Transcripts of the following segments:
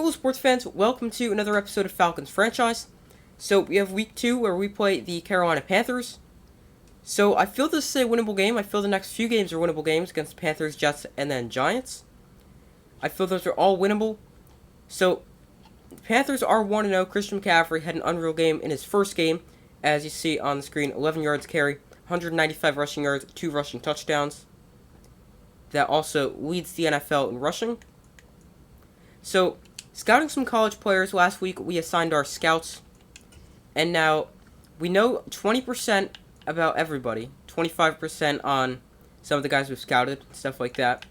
Hello sports fans, welcome to another episode of Falcons franchise. So we have week 2 where we play the Carolina Panthers. So I feel this is a winnable game. I feel the next few games are winnable games against the Panthers, Jets, and then Giants. I feel those are all winnable. So the Panthers are 1-0. Christian McCaffrey had an unreal game in his first game. As you see on the screen, 11 yards carry, 195 rushing yards, 2 rushing touchdowns. That also leads the NFL in rushing. So, scouting some college players, last week we assigned our scouts, and now we know 20% about everybody, 25% on some of the guys we've scouted, stuff like that,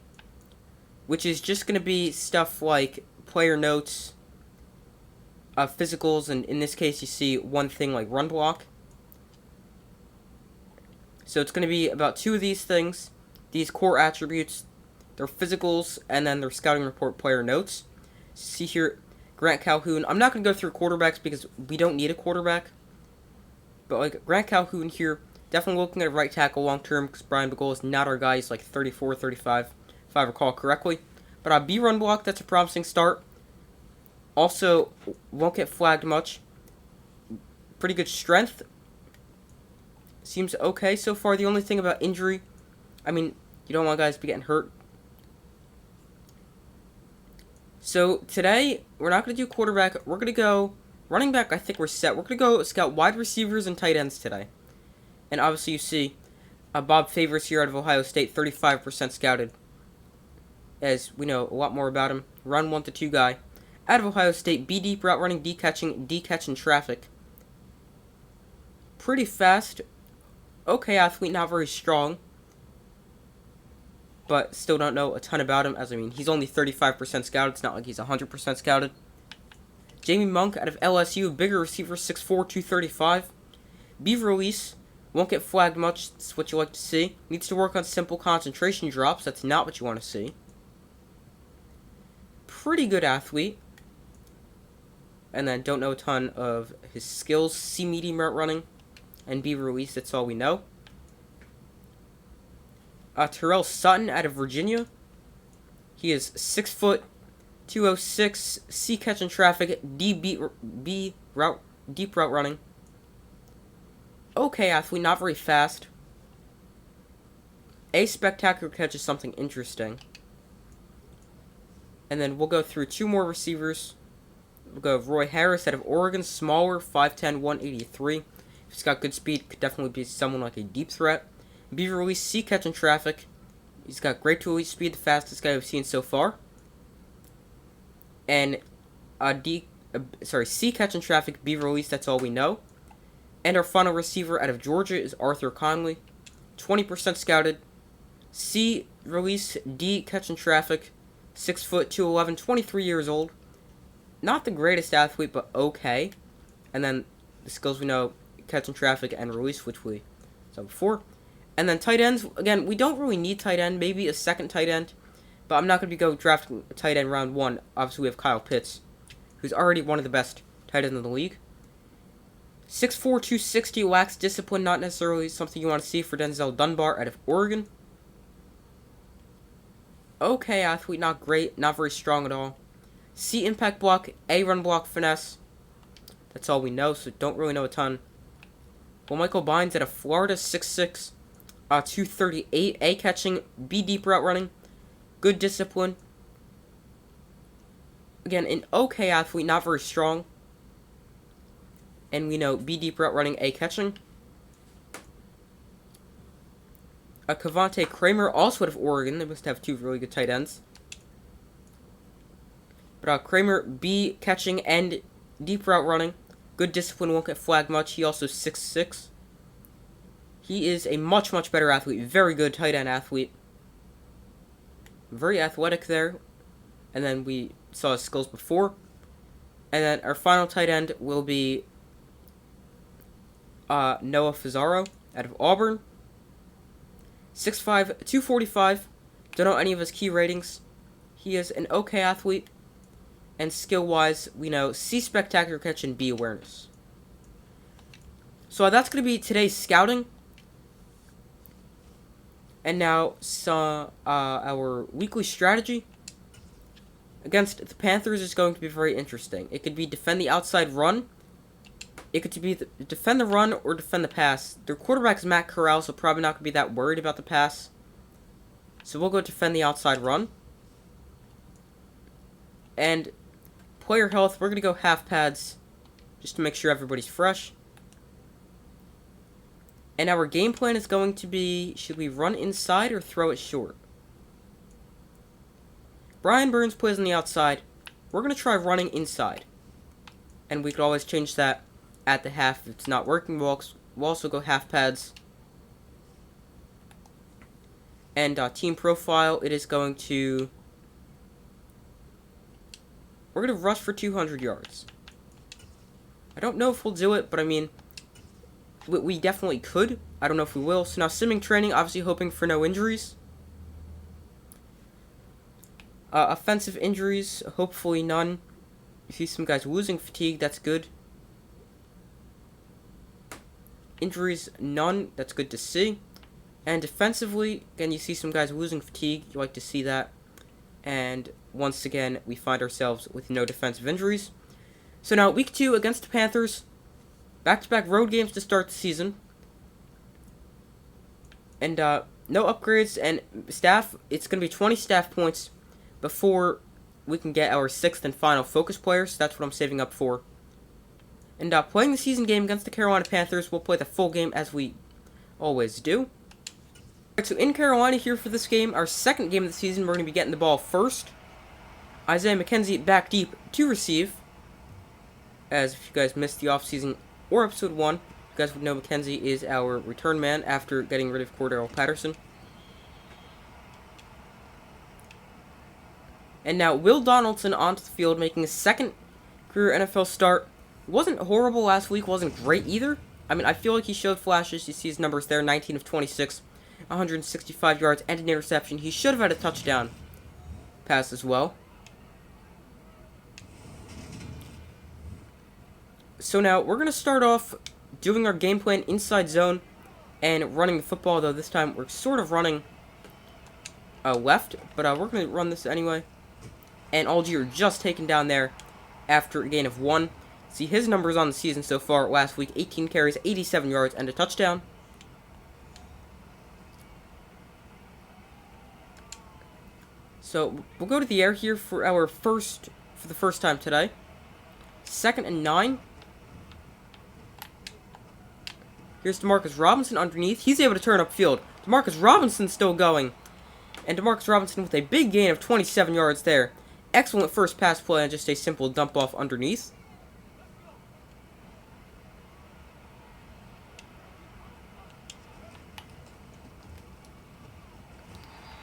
which is just going to be stuff like player notes, physicals, and in this case you see one thing like run block. So it's going to be about 2 of these things, these core attributes, their physicals, and then their scouting report player notes. See here, Grant Calhoun. I'm not going to go through quarterbacks because we don't need a quarterback. But like Grant Calhoun here, definitely looking at a right tackle long term because Brian Bagol is not our guy. He's like 34, 35, if I recall correctly. But B run block, that's a promising start. Also, won't get flagged much. Pretty good strength. Seems okay so far. The only thing about injury, I mean, you don't want guys to be getting hurt. So today, we're not going to do quarterback. We're going to go running back. I think we're set. We're going to go scout wide receivers and tight ends today. And obviously you see Bob Favors here out of Ohio State, 35% scouted. As we know a lot more about him. Run 1 to 2 guy. Out of Ohio State, B deep route running, D catch in traffic. Pretty fast. Okay athlete, not very strong. But still don't know a ton about him, as I mean, he's only 35% scouted. It's not like he's 100% scouted. Jamie Monk out of LSU, bigger receiver, 6'4", 235. B release, won't get flagged much. That's what you like to see. Needs to work on simple concentration drops. That's not what you want to see. Pretty good athlete. And then don't know a ton of his skills. C medium route running and B release. That's all we know. Terrell Sutton out of Virginia. He is 6 foot, 206, C catch in traffic, deep route running. Okay athlete, not very fast. A spectacular catch is something interesting. And then we'll go through 2 more receivers. We'll go Roy Harris out of Oregon, smaller, 5'10", 183. He's got good speed, could definitely be someone like a deep threat. B release, C catch in traffic. He's got great release speed, the fastest guy we've seen so far. And C catch in traffic, B release, that's all we know. And our final receiver out of Georgia is Arthur Conley, 20% scouted. C release, D catch in traffic, 6 foot, 211, 23 years old. Not the greatest athlete, but okay. And then the skills we know, catch in traffic and release, which we saw before. And then tight ends, again, we don't really need tight end, maybe a second tight end, but I'm not going to be drafting a tight end round 1. Obviously, we have Kyle Pitts, who's already one of the best tight ends in the league. 6'4", 260, lacks discipline, not necessarily something you want to see for Denzel Dunbar out of Oregon. Okay athlete, not great, not very strong at all. C impact block, A run block finesse. That's all we know, so don't really know a ton. Well, Michael Bynes out of Florida, 6'6", 238, A catching, B deep route running, good discipline. Again, an okay athlete, not very strong. And we know B deep route running, A catching. Cavante Kramer, also out of Oregon. They must have 2 really good tight ends. But Kramer, B catching and deep route running. Good discipline, won't get flagged much. He also 6'6". He is a much, much better athlete. Very good tight end athlete. Very athletic there. And then we saw his skills before. And then our final tight end will be Noah Fazaro out of Auburn. 6'5", 245. Don't know any of his key ratings. He is an okay athlete. And skill-wise, we know C spectacular catch and B awareness. So that's going to be today's scouting. And now, our weekly strategy. against the Panthers is going to be very interesting. It could be defend the outside run. It could be defend the run or defend the pass. Their quarterback is Matt Corral, so probably not going to be that worried about the pass. So we'll go defend the outside run. And player health, we're going to go half pads just to make sure everybody's fresh. And our game plan is going to be, should we run inside or throw it short? Brian Burns plays on the outside. We're going to try running inside. And we could always change that at the half if it's not working. We'll also go half pads. And team profile, it is going to... We're going to rush for 200 yards. I don't know if we'll do it, but I mean, we definitely could. I don't know if we will. So now simming training, obviously hoping for no injuries. Offensive injuries, hopefully none. You see some guys losing fatigue, that's good. Injuries, none, that's good to see. And defensively, again, you see some guys losing fatigue, you like to see that. And once again, we find ourselves with no defensive injuries. So now, week 2 against the Panthers. Back-to-back road games to start the season. And no upgrades, and staff, it's going to be 20 staff points before we can get our 6th and final focus players. That's what I'm saving up for. And playing the season game against the Carolina Panthers, we'll play the full game as we always do. Alright, so in Carolina here for this game, our second game of the season, we're going to be getting the ball first. Isaiah McKenzie back deep to receive. As if you guys missed the offseason or episode 1, you guys would know McKenzie is our return man after getting rid of Cordero Patterson. And now Will Donaldson onto the field, making his second career NFL start. Wasn't horrible last week, wasn't great either. I mean, I feel like he showed flashes. You see his numbers there, 19 of 26, 165 yards, and an interception. He should have had a touchdown pass as well. So now, we're going to start off doing our game plan inside zone and running the football, though this time we're sort of running left, but we're going to run this anyway. And Algier just taken down there after a gain of 1. See his numbers on the season so far last week, 18 carries, 87 yards, and a touchdown. So we'll go to the air here for the first time today. 2nd and 9. Here's Demarcus Robinson underneath. He's able to turn upfield. Demarcus Robinson's still going. And Demarcus Robinson with a big gain of 27 yards there. Excellent first pass play and just a simple dump off underneath.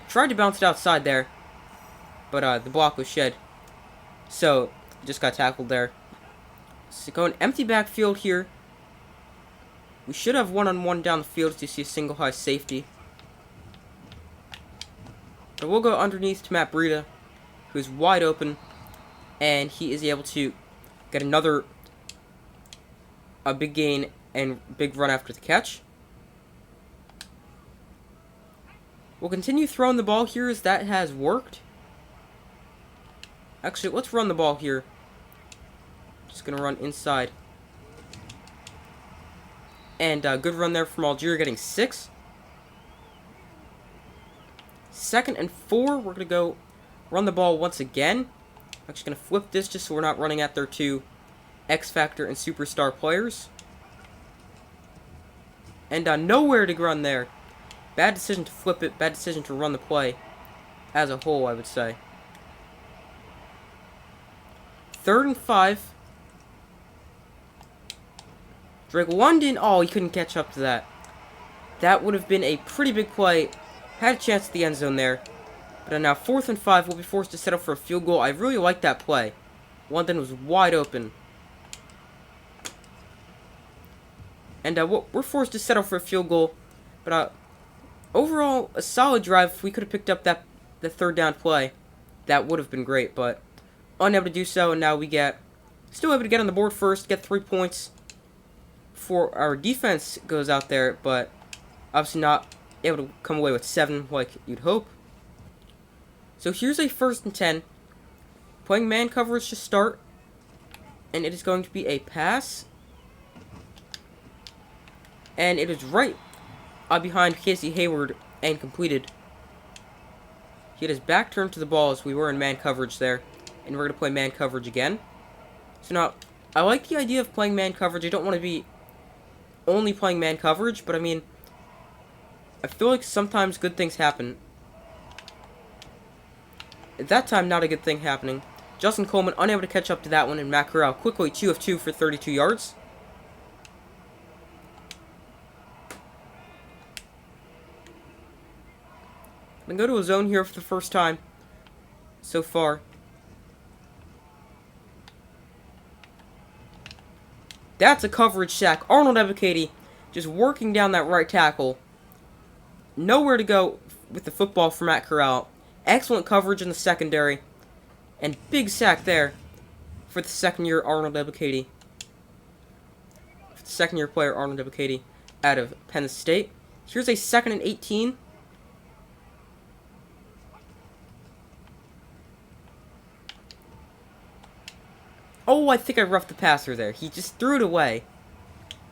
Tried to bounce it outside there, but the block was shed. So, just got tackled there. So going empty backfield here. We should have one-on-one down the field to see a single high safety. But we'll go underneath to Matt Breida, who's wide open, and he is able to get a big gain and big run after the catch. We'll continue throwing the ball here as that has worked. Actually, let's run the ball here. Just going to run inside. And good run there from Algier, getting 6. 2nd and 4, we're going to go run the ball once again. I'm just going to flip this just so we're not running at their 2 X-Factor and Superstar players. And nowhere to run there. Bad decision to flip it, bad decision to run the play as a whole, I would say. 3rd and 5. Drake London, oh, he couldn't catch up to that. That would have been a pretty big play. Had a chance at the end zone there. But now 4th and 5, we'll be forced to settle for a field goal. I really like that play. London was wide open. And we're forced to settle for a field goal. But overall, a solid drive. If we could have picked up the 3rd down play, that would have been great. But unable to do so, and now we still able to get on the board first, get 3 points. For our defense goes out there, but obviously not able to come away with 7 like you'd hope. So here's a 1st and 10. playing man coverage to start. And it is going to be a pass. And it is right behind Casey Hayward and completed. He had his back turned to the ball as we were in man coverage there. And we're going to play man coverage again. So now, I like the idea of playing man coverage. I don't want to be only playing man coverage, but I mean, I feel like sometimes good things happen. At that time, not a good thing happening. Justin Coleman unable to catch up to that one, and Matt Corral quickly 2 of 2 for 32 yards. I'm going to go to a zone here for the first time so far. That's a coverage sack. Arnold Ebiketie just working down that right tackle. Nowhere to go with the football for Matt Corral. Excellent coverage in the secondary. And big sack there for the second-year Arnold Ebiketie. Second-year player Arnold Ebiketie out of Penn State. Here's a 2nd and 18. Oh, I think I roughed the passer there. He just threw it away.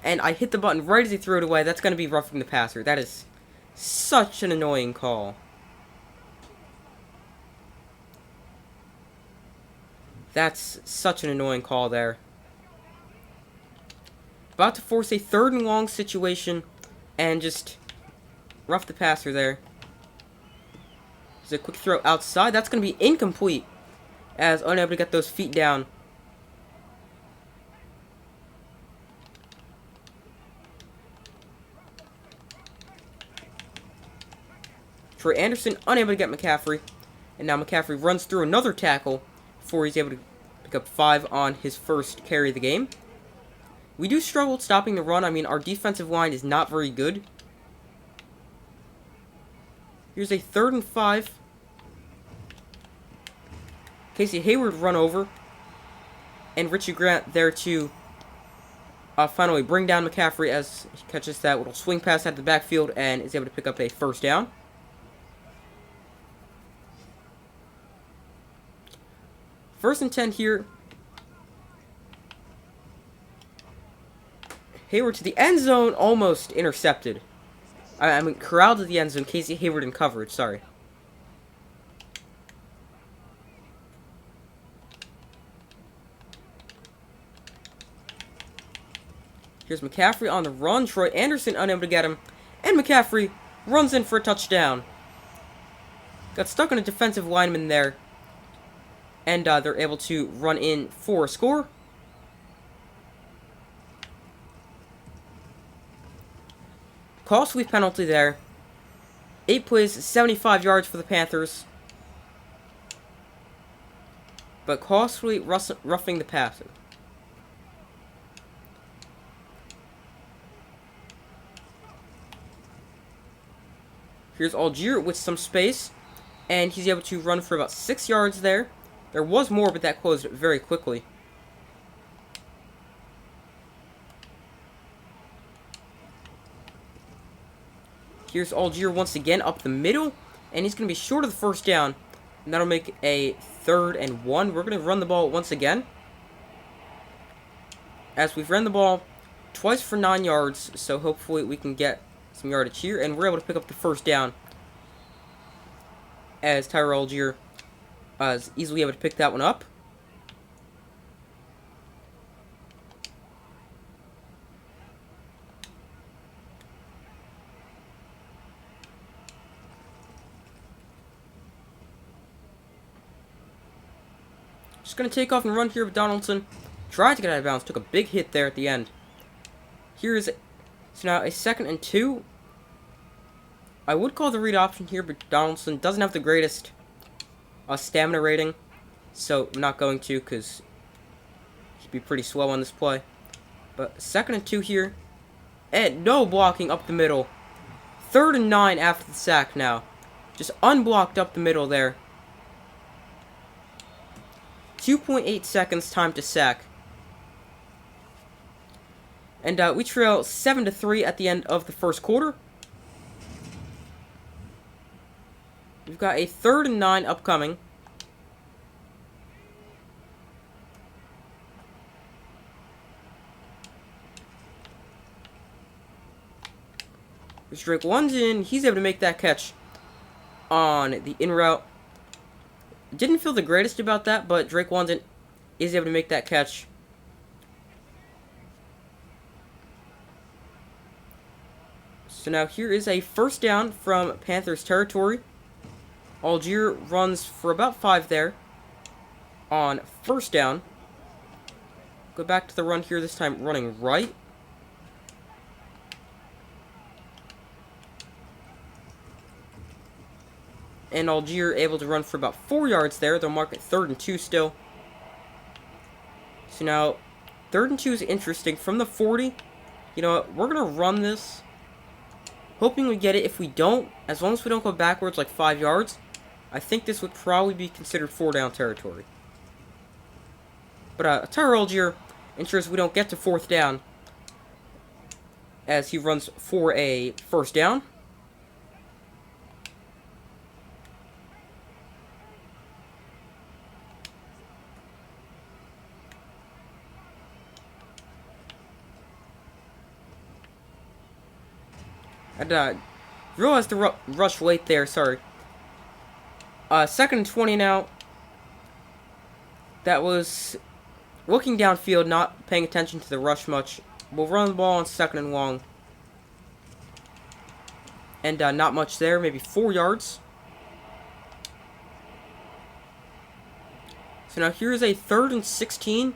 And I hit the button right as he threw it away. That's going to be roughing the passer. That is such an annoying call. That's such an annoying call there. About to force a 3rd and long situation. And just rough the passer there. There's a quick throw outside. That's going to be incomplete. As unable to get those feet down. Troy Anderson unable to get McCaffrey. And now McCaffrey runs through another tackle before he's able to pick up 5 on his first carry of the game. We do struggle stopping the run. I mean, our defensive line is not very good. Here's a 3rd and 5. Casey Hayward run over. And Richie Grant there to finally bring down McCaffrey as he catches that little swing pass out the backfield and is able to pick up a 1st down. 1st and 10 here. Hayward to the end zone, almost intercepted. I mean, corralled to the end zone. Casey Hayward in coverage, sorry. Here's McCaffrey on the run. Troy Anderson unable to get him. And McCaffrey runs in for a touchdown. Got stuck on a defensive lineman there. And they're able to run in for a score. Costly penalty there. 8 plays, 75 yards for the Panthers. But costly roughing the passer. Here's Algier with some space. And he's able to run for about 6 yards there. There was more, but that closed very quickly. Here's Algier once again up the middle. And he's going to be short of the 1st down. And that'll make a 3rd and 1. We're going to run the ball once again. As we've run the ball twice for 9 yards. So hopefully we can get some yardage here. And we're able to pick up the 1st down. As Tyler Algier is easily able to pick that one up. Just going to take off and run here with Donaldson. Tried to get out of bounds. Took a big hit there at the end. Here's so now a 2nd and 2. I would call the read option here, but Donaldson doesn't have the greatest stamina rating, so I'm not going to because he'd be pretty slow on this play. But 2nd and 2 here, and no blocking up the middle. 3rd and 9 after the sack now. Just unblocked up the middle there. 2.8 seconds time to sack. And we trail 7-3 at the end of the 1st quarter. We've got a 3rd and 9 upcoming. Here's Drake London. He's able to make that catch on the in route. Didn't feel the greatest about that, but Drake London is able to make that catch. So now here is a first down from Panthers territory. Algier runs for about 5 there on first down. Go back to the run here, this time running right. And Algier able to run for about 4 yards there. They'll mark it 3rd and 2 still. So now, 3rd and 2 is interesting. From the 40, you know what, we're going to run this. Hoping we get it. If we don't, as long as we don't go backwards like 5 yards, I think this would probably be considered 4-down territory. But Tyler Algier ensures we don't get to 4th down as he runs for a first down. And realized the rush late there, sorry. 2nd and 20 now. That was looking downfield, not paying attention to the rush much. We'll run the ball on 2nd and long. And not much there, maybe 4 yards. So now here's a 3rd and 16.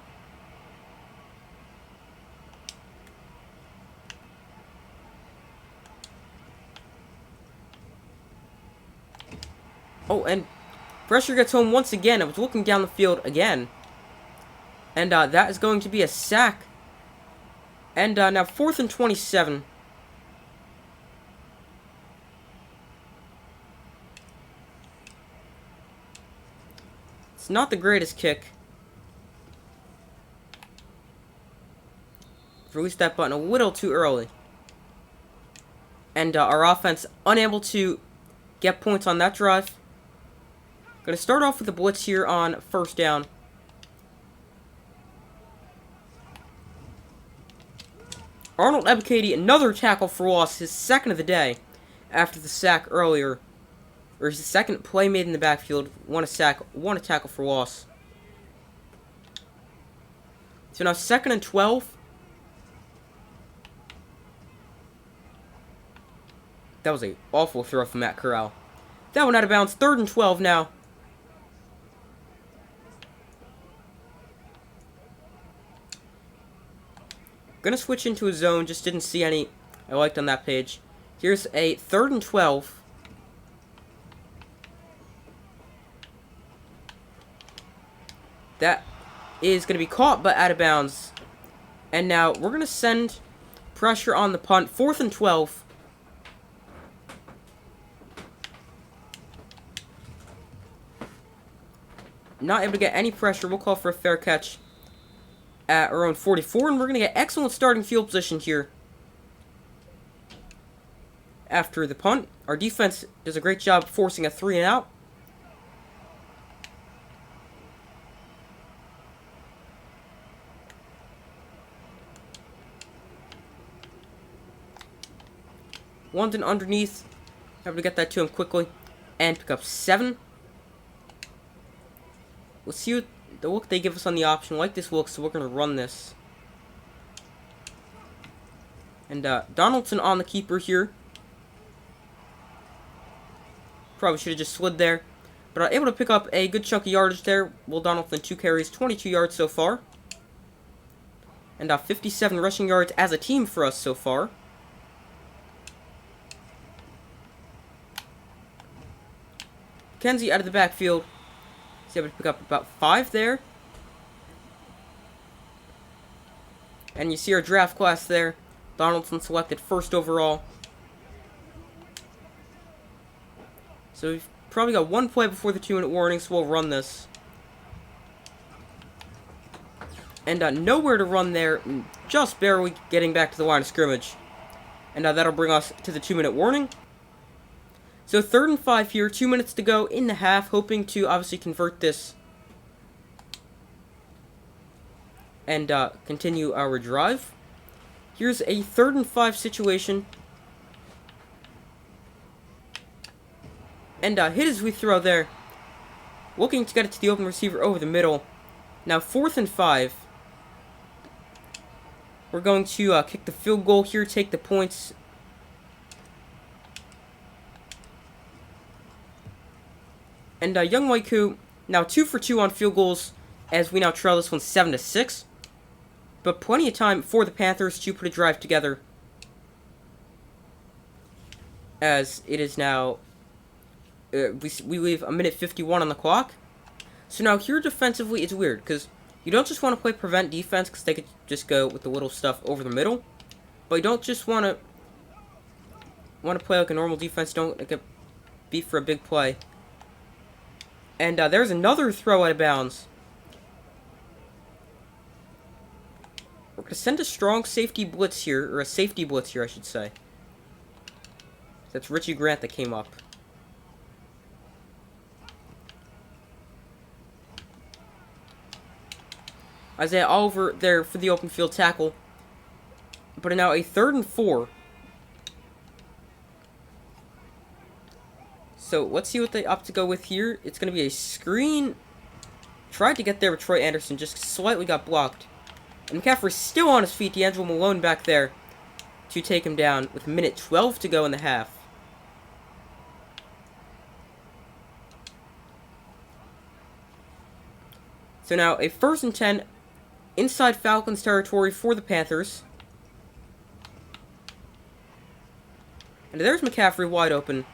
Oh, and pressure gets home once again. I was looking down the field again. And that is going to be a sack. And now 4th and 27. It's not the greatest kick. Released that button a little too early. And our offense unable to get points on that drive. Going to start off with the blitz here on 1st down. Arnold Ebiketie, another tackle for loss, his 2nd of the day after the sack earlier. Or his 2nd play made in the backfield. One a sack, one a tackle for loss. So now 2nd and 12. That was an awful throw from Matt Corral. That one out of bounds. 3rd and 12 now. Gonna switch into a zone, just didn't see any I liked on that page. Here's a 3rd and 12. That is gonna be caught, but out of bounds. And now we're gonna send pressure on the punt. 4th and 12. Not able to get any pressure. We'll call for a fair catch at our own 44, and we're going to get excellent starting field position here. After the punt, our defense does a great job forcing a 3 and out. London underneath, able to get that to him quickly, and pick up 7. Let's see what the look they give us on the option. Like this look, so we're going to run this. And Donaldson on the keeper here. Probably should have just slid there. But able to pick up a good chunk of yardage there. Will Donaldson 2 carries, 22 yards so far. And 57 rushing yards as a team for us so far. Kenzie out of the backfield. He's able to pick up about 5 there. And you see our draft class there. Donaldson selected 1st overall. So we've probably got 1 play before the 2-minute warning, so we'll run this. And nowhere to run there, just barely getting back to the line of scrimmage. And that'll bring us to the 2-minute warning. So 3rd and 5 here, 2 minutes to go in the half, hoping to obviously convert this and continue our drive. Here's a 3rd and 5 situation. And hit as we throw there. Looking to get it to the open receiver over the middle. Now 4th and 5. We're going to kick the field goal here, take the points. And Young Waiku, now 2 for 2 on field goals, as we now trail this one 7-6. But plenty of time for the Panthers to put a drive together. As it is now, we leave 1:51 on the clock. So now here defensively, it's weird, because you don't just want to play prevent defense, because they could just go with the little stuff over the middle. But you don't just want to play like a normal defense, don't get beat for a big play. And there's another throw out of bounds. We're going to send a strong safety blitz here, or a safety blitz here, I should say. That's Richie Grant that came up. Isaiah Oliver there for the open field tackle. But now a 3rd and 4. So let's see what they opt to go with here. It's going to be a screen. Tried to get there with Troy Anderson, just slightly got blocked. And McCaffrey's still on his feet. D'Angelo Malone back there to take him down with 1:12 to go in the half. So now a 1st and 10 inside Falcons territory for the Panthers. And there's McCaffrey wide open.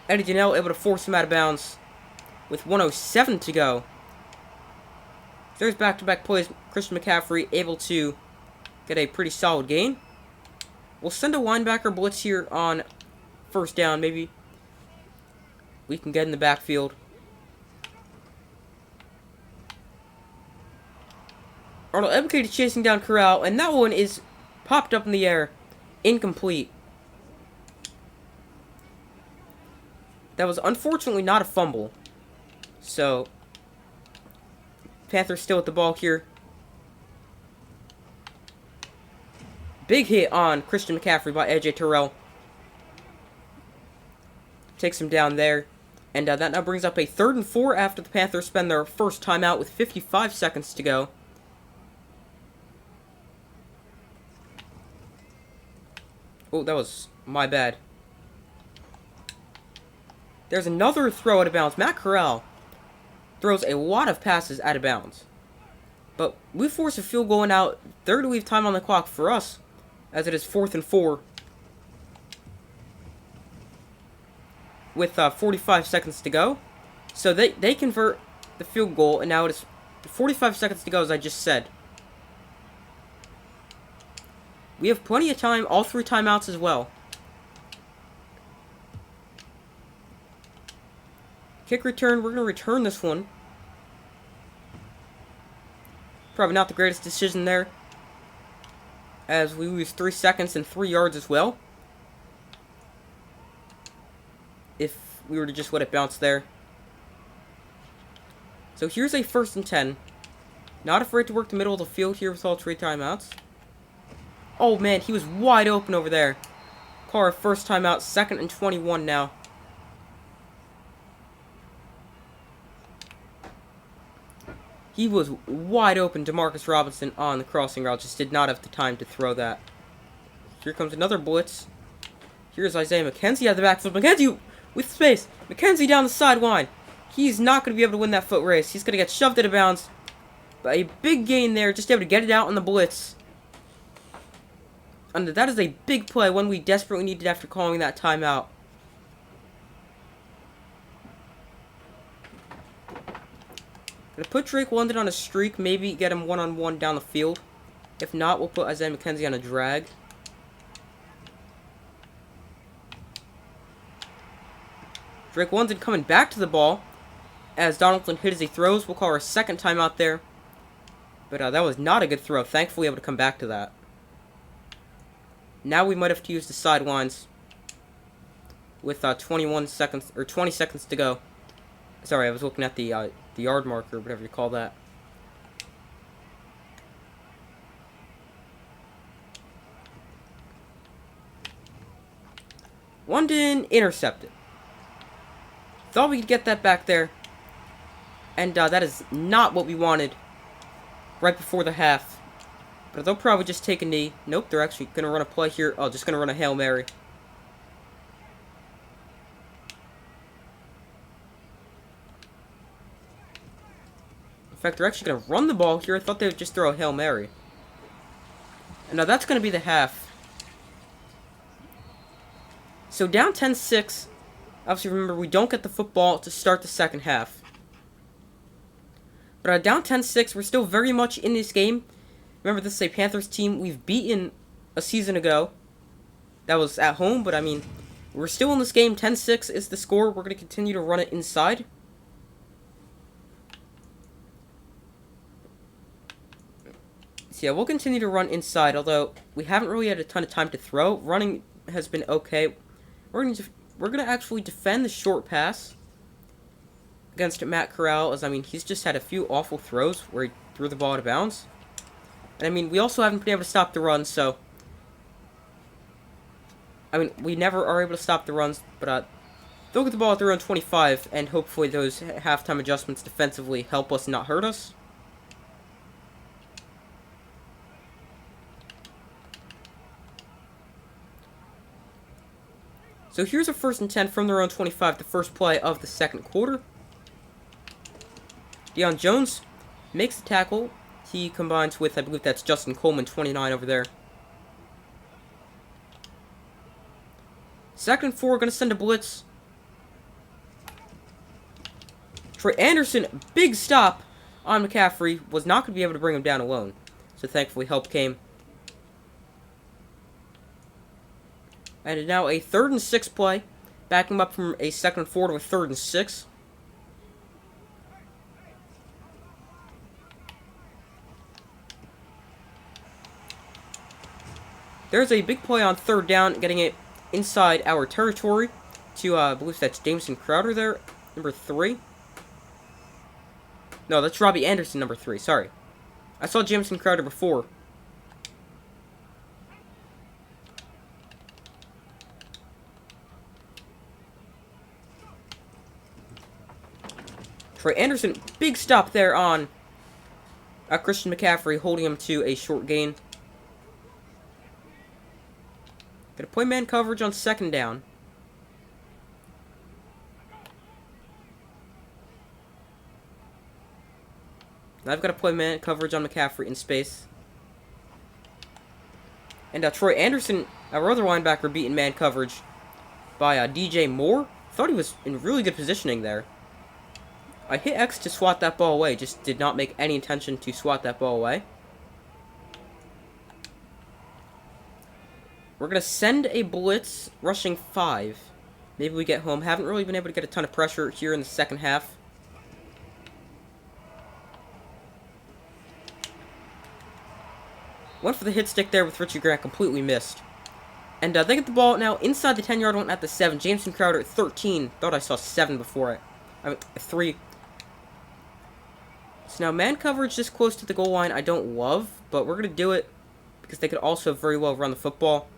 Eddie Janelle able to force him out of bounds with 1:07 to go. There's back-to-back plays. Christian McCaffrey able to get a pretty solid gain. We'll send a linebacker blitz here on 1st down. Maybe we can get in the backfield. Arnold Ebiketie chasing down Corral, and that one is popped up in the air. Incomplete. That was unfortunately not a fumble. So, Panthers still with the ball here. Big hit on Christian McCaffrey by AJ Terrell. Takes him down there. And that now brings up a 3rd and 4 after the Panthers spend their first timeout with 55 seconds to go. Oh, that was my bad. There's another throw out of bounds. Matt Corral throws a lot of passes out of bounds. But we force a field goal and out. They're to leave time on the clock for us, as it is 4th and 4. With 45 seconds to go. So they convert the field goal, and now it is 45 seconds to go, as I just said. We have plenty of time, all 3 timeouts as well. Kick return, we're going to return this one. Probably not the greatest decision there, as we lose 3 seconds and 3 yards as well. If we were to just let it bounce there. So here's a 1st and 10. Not afraid to work the middle of the field here with all 3 timeouts. Oh man, he was wide open over there. Call our first timeout, 2nd and 21 now. He was wide open, Demarcus Robinson, on the crossing route. Just did not have the time to throw that. Here comes another blitz. Here's Isaiah McKenzie out of the backfield. McKenzie with space. McKenzie down the sideline. He's not going to be able to win that foot race. He's going to get shoved out of bounds. But a big gain there, just able to get it out on the blitz. And that is a big play, one we desperately needed after calling that timeout. Gonna put Drake London on a streak, maybe get him one-on-one down the field. If not, we'll put Isaiah McKenzie on a drag. Drake London coming back to the ball as Donaldson hit as he throws. We'll call our 2nd timeout there. But that was not a good throw. Thankfully, able to come back to that. Now we might have to use the sidelines with 21 seconds or 20 seconds to go. Sorry, I was looking at the yard marker, whatever you call that. London intercepted. Thought we could get that back there. And that is not what we wanted right before the half. But they'll probably just take a knee. Nope, they're actually going to run a play here. Oh, just going to run a Hail Mary. In fact, they're actually going to run the ball here. I thought they would just throw a Hail Mary. And now that's going to be the half. So down 10-6. Obviously, remember, we don't get the football to start the second half. But down 10-6, we're still very much in this game. Remember, this is a Panthers team we've beaten a season ago. That was at home, but I mean, we're still in this game. 10-6 is the score. We're going to continue to run it inside. So yeah, we'll continue to run inside, although we haven't really had a ton of time to throw. Running has been okay. We're going to actually defend the short pass against Matt Corral, as I mean, he's just had a few awful throws where he threw the ball out of bounds. And I mean, we also haven't been able to stop the run, so I mean, we never are able to stop the runs, but they'll get the ball at their own 25, and hopefully those halftime adjustments defensively help us, not hurt us. So here's a 1st and 10 from their own 25, the first play of the second quarter. Deion Jones makes the tackle. He combines with, I believe that's Justin Coleman, 29 over there. 2nd and 4, going to send a blitz. Troy Anderson, big stop on McCaffrey, was not going to be able to bring him down alone. So thankfully help came. And now a 3rd and 6 play. Backing him up from a 2nd and 4 to a 3rd and 6. There's a big play on 3rd down, getting it inside our territory to, I believe that's Jameson Crowder there, number 3. No, that's Robbie Anderson, number 3, sorry. I saw Jameson Crowder before. Troy Anderson, big stop there on Christian McCaffrey, holding him to a short gain. Gonna play man coverage on 2nd down. I've got to play man coverage on McCaffrey in space. And Troy Anderson, our other linebacker, beaten man coverage by DJ Moore. Thought he was in really good positioning there. I hit X to swat that ball away, just did not make any intention to swat that ball away. We're going to send a blitz, rushing 5. Maybe we get home. Haven't really been able to get a ton of pressure here in the second half. Went for the hit stick there with Richie Grant, completely missed. And they get the ball now inside the 10-yard line at the 7. Jameson Crowder at 13. Thought I saw 7 before it. I mean, 3. So now man coverage this close to the goal line I don't love, but we're going to do it because they could also very well run the football.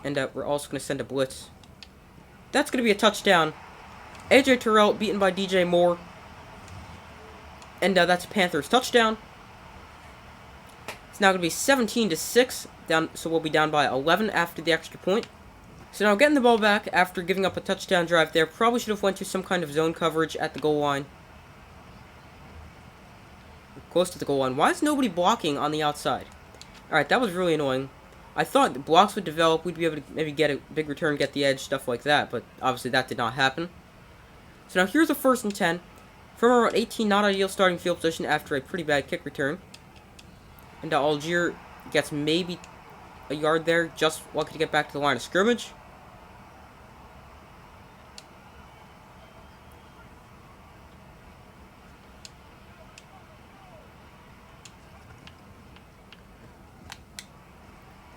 And we're also going to send a blitz. That's going to be a touchdown. AJ Terrell beaten by DJ Moore. And that's a Panthers touchdown. It's now going to be 17-6, down, so we'll be down by 11 after the extra point. So now getting the ball back after giving up a touchdown drive there. Probably should have went to some kind of zone coverage at the goal line. Close to the goal line. Why is nobody blocking on the outside? Alright, that was really annoying. I thought the blocks would develop, we'd be able to maybe get a big return, get the edge, stuff like that, but obviously that did not happen. So now here's a 1st and 10. From around 18, not ideal starting field position after a pretty bad kick return. And Algier gets maybe a yard there, just lucky to get back to the line of scrimmage.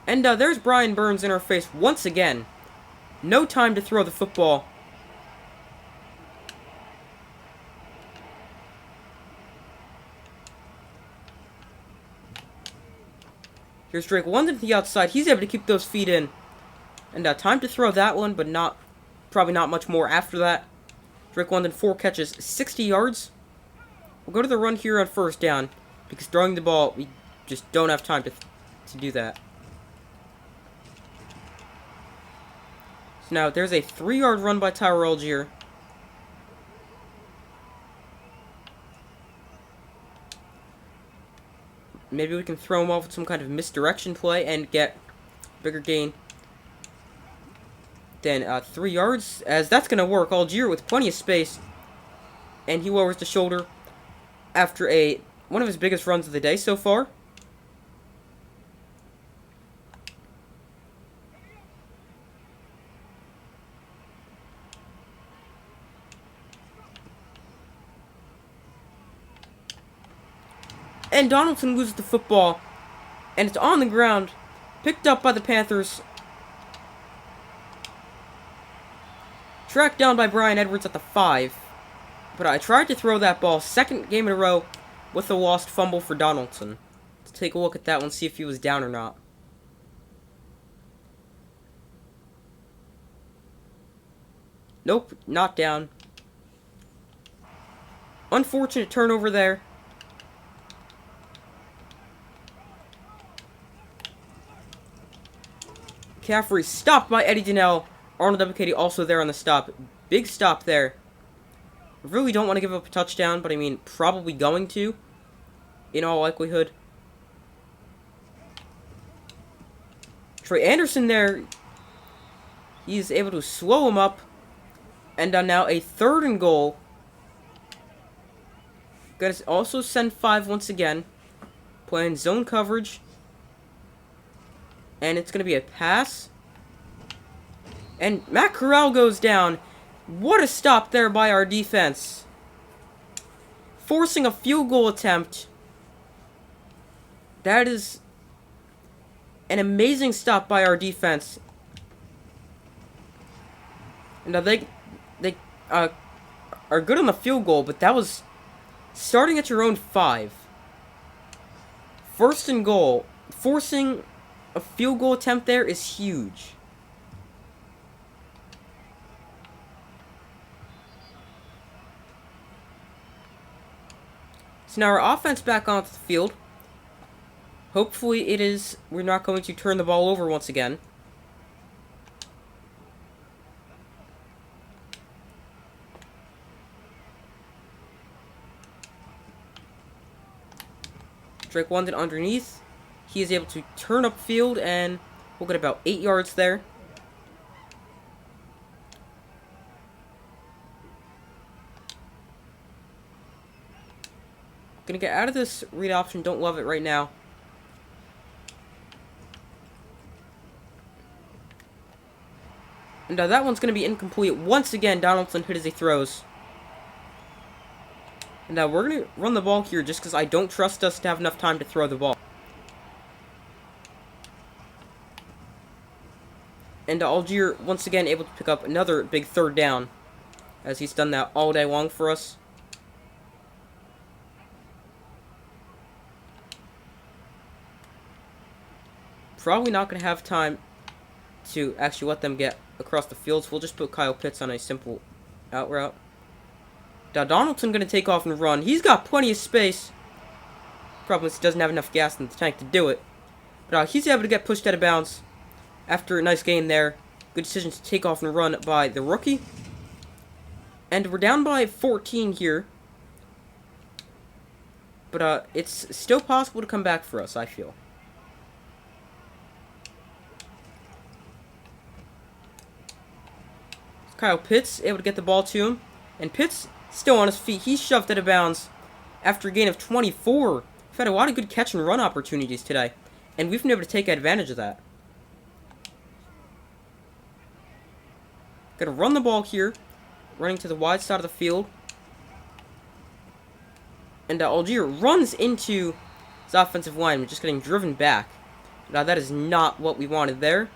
And there's Brian Burns in our face once again. No time to throw the football. Here's Drake London to the outside. He's able to keep those feet in. And time to throw that one, but probably not much more after that. Drake London, 4 catches, 60 yards. We'll go to the run here on first down, because throwing the ball, we just don't have time to do that. So now, there's a 3-yard run by Tyler Algier. Maybe we can throw him off with some kind of misdirection play and get bigger gain than 3 yards, as that's going to work. Algier with plenty of space, and he lowers the shoulder after one of his biggest runs of the day so far. And Donaldson loses the football, and it's on the ground, picked up by the Panthers. Tracked down by Brian Edwards at the 5. But I tried to throw that ball, second game in a row, with a lost fumble for Donaldson. Let's take a look at that one, see if he was down or not. Nope, not down. Unfortunate turnover there. McCaffrey stopped by Eddie Donnell. Arnold Ebiketie also there on the stop. Big stop there. I really don't want to give up a touchdown, but I mean, probably going to, in all likelihood. Trey Anderson there. He's able to slow him up. And on now a 3rd and goal. Gonna also send 5 once again. Playing zone coverage. And it's going to be a pass. And Matt Corral goes down. What a stop there by our defense. Forcing a field goal attempt. That is an amazing stop by our defense. Now they are good on the field goal, but that was starting at your own 5. 1st and goal. Forcing a field goal attempt there is huge. So now our offense back onto the field. Hopefully we're not going to turn the ball over once again. Drake London underneath. He is able to turn upfield, and we'll get about 8 yards there. Gonna get out of this read option. Don't love it right now. And that one's gonna be incomplete. Once again, Donaldson hit as he throws. And we're gonna run the ball here just because I don't trust us to have enough time to throw the ball. And Algier, once again, able to pick up another big 3rd down, as he's done that all day long for us. Probably not going to have time to actually let them get across the field, so we'll just put Kyle Pitts on a simple out route. Now Donaldson going to take off and run. He's got plenty of space. Problem is he doesn't have enough gas in the tank to do it. But he's able to get pushed out of bounds after a nice gain there. Good decision to take off and run by the rookie. And we're down by 14 here. But it's still possible to come back for us, I feel. Kyle Pitts able to get the ball to him. And Pitts still on his feet. He's shoved out of bounds after a gain of 24. We've had a lot of good catch and run opportunities today. And we've been able to take advantage of that. Gonna run the ball here. Running to the wide side of the field. And Algier runs into his offensive lineman, just getting driven back. Now that is not what we wanted there.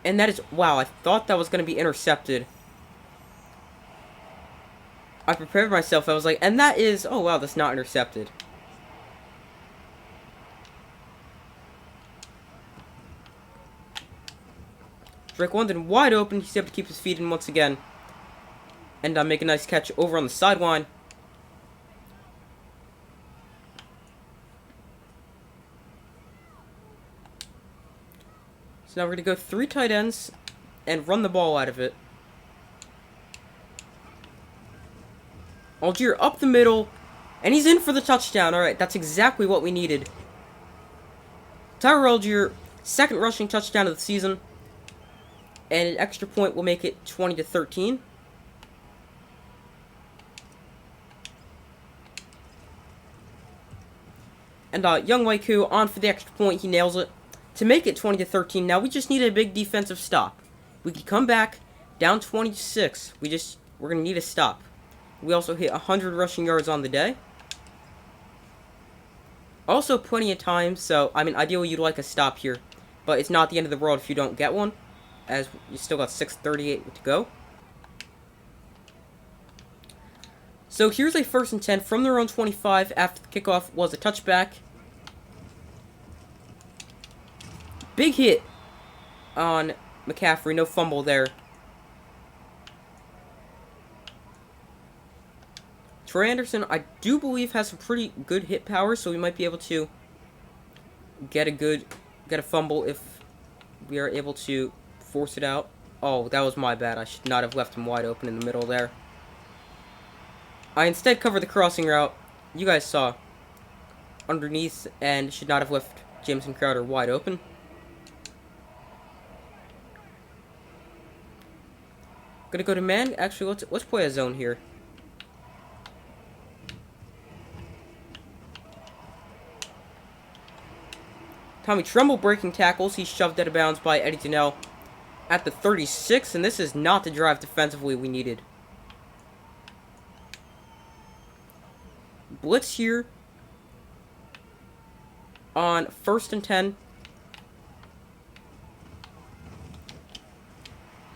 And that is... Wow, I thought that was going to be intercepted. I prepared myself. I was like, and that is... Oh, wow, that's not intercepted. Drake London wide open. He's able to keep his feet in once again. And make a nice catch over on the sideline. So now we're going to go 3 tight ends and run the ball out of it. Algier up the middle. And he's in for the touchdown. Alright, that's exactly what we needed. Tyler Algier, second rushing touchdown of the season. And an extra point will make it 20-13. And Young Waiku on for the extra point. He nails it to make it 20-13. Now we just need a big defensive stop. We can come back down 26. We're gonna need a stop. We also hit 100 rushing yards on the day. Also plenty of time. So I mean, ideally you'd like a stop here, but it's not the end of the world if you don't get one, as you still got 6:38 to go. So here's a 1st and 10 from their own 25 after the kickoff was a touchback. Big hit on McCaffrey, no fumble there. Troy Anderson, I do believe, has some pretty good hit power, so we might be able to get a fumble if we are able to force it out. Oh, that was my bad. I should not have left him wide open in the middle there. I instead covered the crossing route. You guys saw underneath, and should not have left Jameson Crowder wide open. Gonna go to man. Actually, let's play a zone here. Tommy Tremble breaking tackles. He's shoved out of bounds by Eddie Donnell at the 36, and this is not the drive defensively we needed. Blitz here on 1st and 10.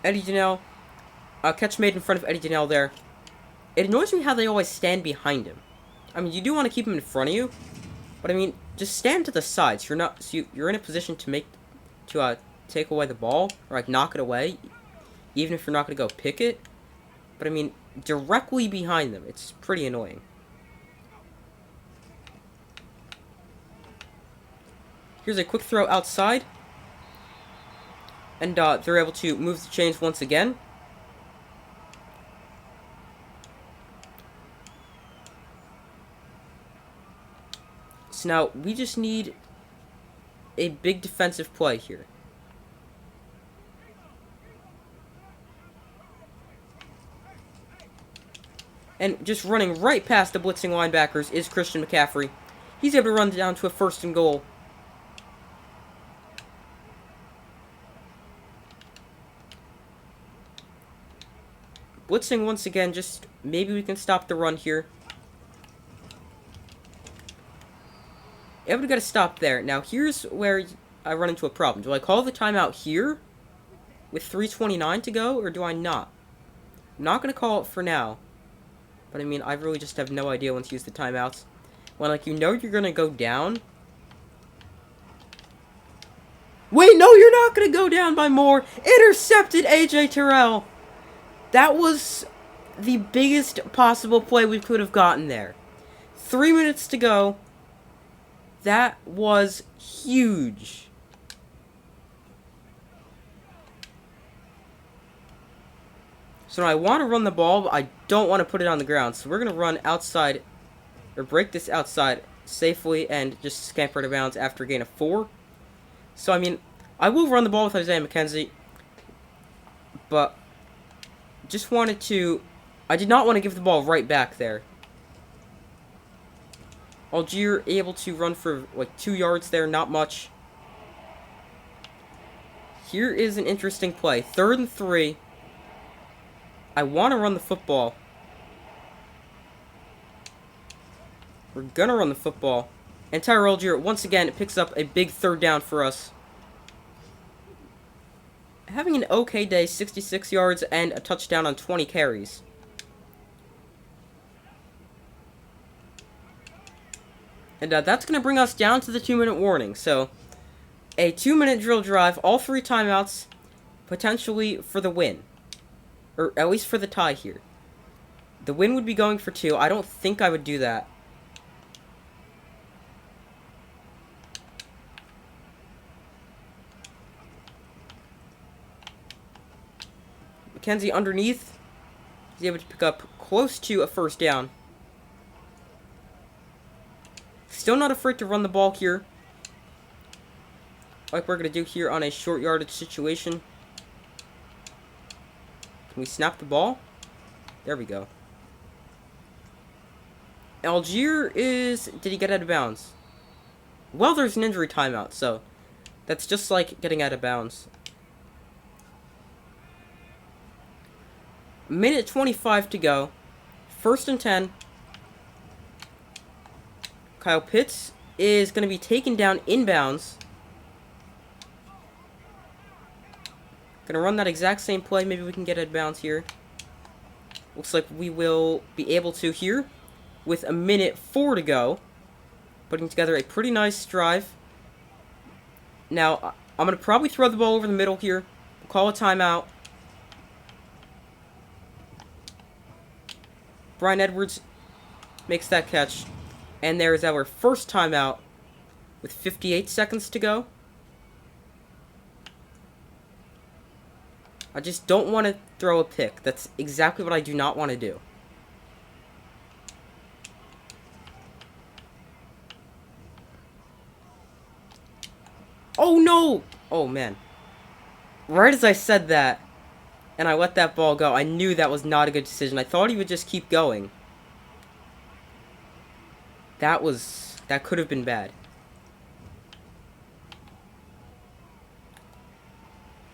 Eddie Donnell. Catch made in front of Eddie Donnell there. It annoys me how they always stand behind him. I mean, you do want to keep him in front of you, but I mean, just stand to the sides. You're in a position to take away the ball, or like knock it away, even if you're not going to go pick it. But I mean, directly behind them. It's pretty annoying. Here's a quick throw outside. And they're able to move the chains once again. So now we just need a big defensive play here. And just running right past the blitzing linebackers is Christian McCaffrey. He's able to run down to a 1st and goal. Blitzing once again, just maybe we can stop the run here. Yeah, we gotta stop there. Now, here's where I run into a problem. Do I call the timeout here with 3:29 to go, or do I not? I'm not gonna call it for now. But I mean, I really just have no idea when to use the timeouts. When, like, you know you're gonna go down. Wait, no, you're not gonna go down by more. Intercepted AJ Terrell. That was the biggest possible play we could have gotten there. 3 minutes to go. That was huge. So now I want to run the ball, but I don't want to put it on the ground. So we're going to run outside, or break this outside safely and just scamper out of bounds after a gain of 4. So, I mean, I will run the ball with Isaiah McKenzie, but just wanted to... I did not want to give the ball right back there. Algier able to run for like 2 yards there, not much. Here is an interesting play. 3rd and 3. I want to run the football. We're gonna run the football. And Tyler Algier, once again, it picks up a big 3rd down for us. having an okay day, 66 yards and a touchdown on 20 carries. And that's going to bring us down to the 2-minute warning. So, a 2-minute drill drive, all 3 timeouts, potentially for the win. Or at least for the tie here. The win would be going for 2. I don't think I would do that. McKenzie underneath. He's able to pick up close to a first down. Still not afraid to run the ball here. Like we're going to do here on a short yardage situation. Can we snap the ball? There we go. Algier is... Did he get out of bounds? Well, there's an injury timeout, so that's just like getting out of bounds. Minute 25 to go. 1st and 10. Kyle Pitts is going to be taken down inbounds. Going to run that exact same play. Maybe we can get out of bounds here. Looks like we will be able to here with a minute 4 to go. Putting together a pretty nice drive. Now, I'm going to probably throw the ball over the middle here. We'll call a timeout. Brian Edwards makes that catch. And there is our first timeout with 58 seconds to go. I just don't want to throw a pick. That's exactly what I do not want to do. Oh, no! Oh, man. Right as I said that, and I let that ball go, I knew that was not a good decision. I thought he would just keep going. That could have been bad.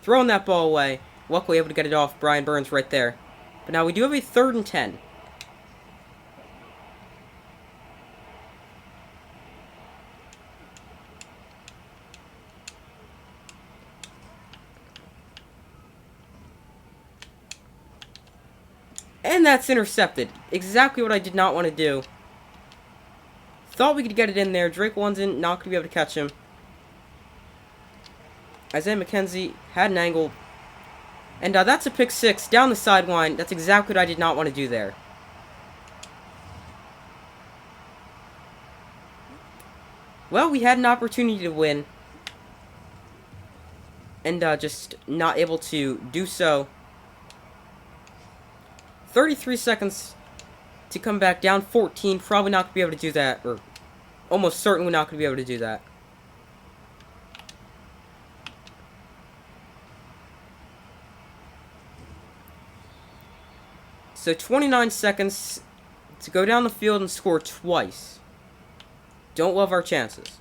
Throwing that ball away. Luckily able to get it off Brian Burns right there. But now we do have a 3rd and 10. And that's intercepted. Exactly what I did not want to do. Thought we could get it in there. Drake London not going to be able to catch him. Isaiah McKenzie had an angle. And that's a pick 6 down the sideline. That's exactly what I did not want to do there. Well, we had an opportunity to win. And just not able to do so. 33 seconds to come back down 14. Probably not going to be able to do that. Or almost certainly not going to be able to do that. So 29 seconds to go down the field and score twice. Don't love our chances.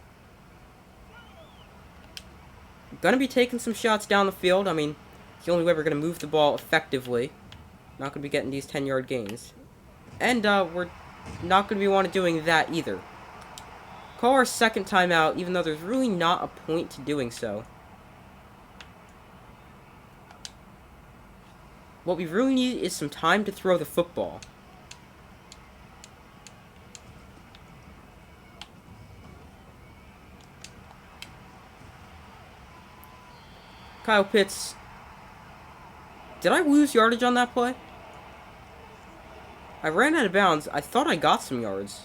Gonna be taking some shots down the field. I mean, it's the only way we're gonna move the ball effectively. Not gonna be getting these 10-yard gains. And we're not gonna be wanting doing that either. Call our second timeout, even though there's really not a point to doing so. What we really need is some time to throw the football. Kyle Pitts. Did I lose yardage on that play? I ran out of bounds. I thought I got some yards.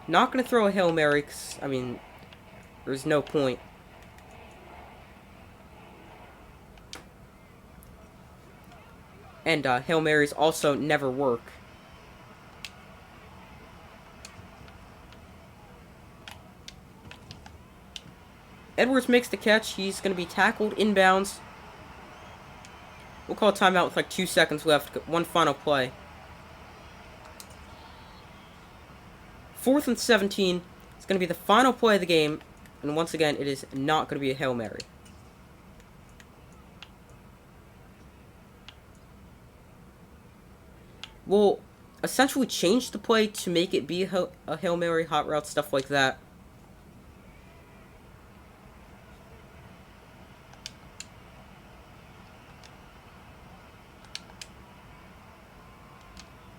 Not going to throw a Hail Mary, 'cause, I mean, there's no point. And Hail Marys also never work. Edwards makes the catch. He's going to be tackled inbounds. We'll call a timeout with like 2 seconds left. One final play. 4th and 17. It's going to be the final play of the game. And once again, it is not going to be a Hail Mary. We'll essentially change the play to make it be a Hail Mary, hot route, stuff like that.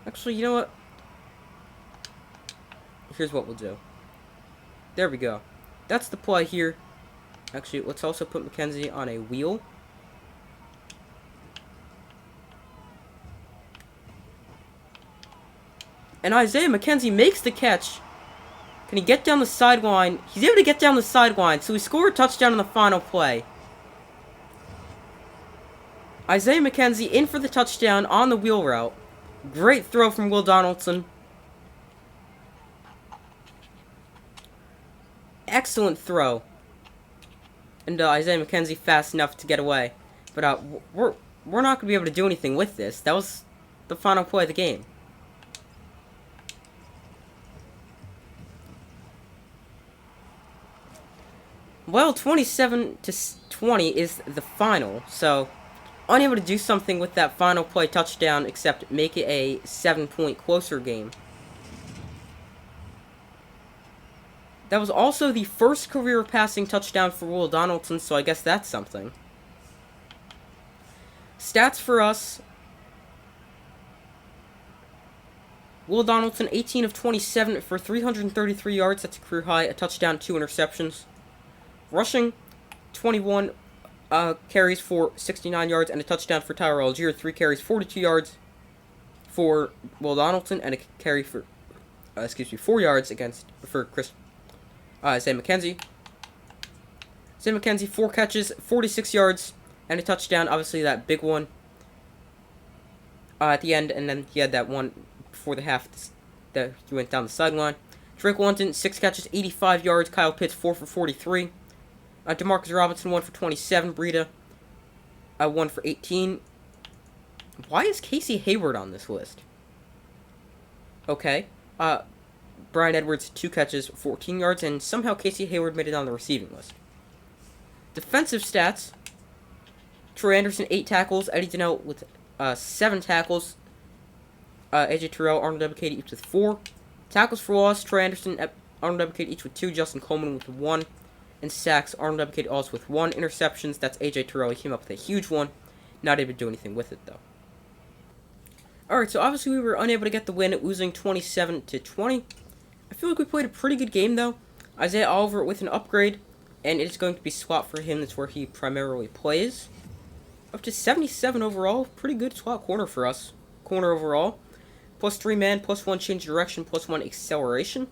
Actually, you know what? Here's what we'll do. There we go. That's the play here. Actually, let's also put McKenzie on a wheel. And Isaiah McKenzie makes the catch. Can he get down the sideline? He's able to get down the sideline, so he scored a touchdown in the final play. Isaiah McKenzie in for the touchdown on the wheel route. Great throw from Will Donaldson. Excellent throw. And Isaiah McKenzie fast enough to get away. But we're not going to be able to do anything with this. That was the final play of the game. Well, 27-20 is the final, so unable to do something with that final play touchdown except make it a 7-point closer game. That was also the first career passing touchdown for Will Donaldson, so I guess that's something. Stats for us. Will Donaldson, 18 of 27 for 333 yards. That's a career high. A touchdown, 2 interceptions. Rushing, 21 carries for 69 yards and a touchdown for Tyler Algier. 3 carries, 42 yards for Will Donaldson and a carry for, 4 yards for Isaiah McKenzie. Isaiah McKenzie, 4 catches, 46 yards and a touchdown. Obviously that big one at the end, and then he had that one before the half that he went down the sideline. Drake London, 6 catches, 85 yards. Kyle Pitts, 4 for 43. Demarcus Robinson, 1 for 27. Breida, 1 for 18. Why is Casey Hayward on this list? Okay. Brian Edwards, 2 catches, 14 yards, and somehow Casey Hayward made it on the receiving list. Defensive stats. Troy Anderson, 8 tackles. Eddie Donnell with 7 tackles. AJ Terrell, Arnold Ebiketie each with 4. Tackles for loss, Troy Anderson, Arnold Ebiketie each with 2. Justin Coleman with 1. And sacks, Arnold Ebiketie also with 1. Interceptions, that's AJ Terrell. He came up with a huge one. Not able to do anything with it, though. Alright, so obviously we were unable to get the win, losing 27-20. I feel like we played a pretty good game, though. Isaiah Oliver with an upgrade, and it's going to be slot for him. That's where he primarily plays. Up to 77 overall. Pretty good slot corner for us. Corner overall. Plus 3 man, plus 1 change direction, plus 1 acceleration.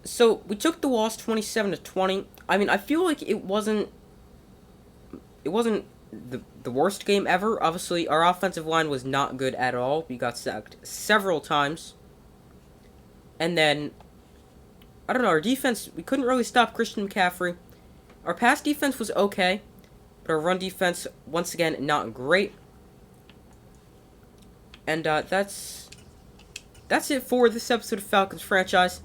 So, we took the loss 27-20. I mean, I feel like it wasn't the worst game ever. Obviously, our offensive line was not good at all. We got sacked several times. And then, I don't know, our defense, we couldn't really stop Christian McCaffrey. Our pass defense was okay, but our run defense, once again, not great. And that's it for this episode of Falcons franchise.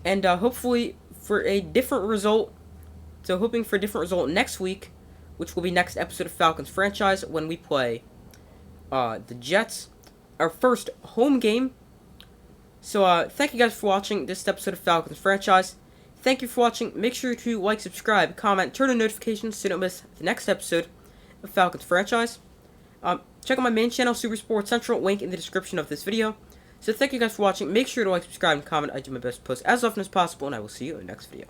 And hopefully for a different result. So hoping for a different result next week, which will be next episode of Falcons franchise when we play the Jets, our first home game. So thank you guys for watching this episode of Falcons franchise. Thank you for watching. Make sure to like, subscribe, comment, turn on notifications so you don't miss the next episode of Falcons franchise. Check out my main channel, Super Sports Central, link in the description of this video. So thank you guys for watching. Make sure to like, subscribe, and comment. I do my best to post as often as possible, and I will see you in the next video.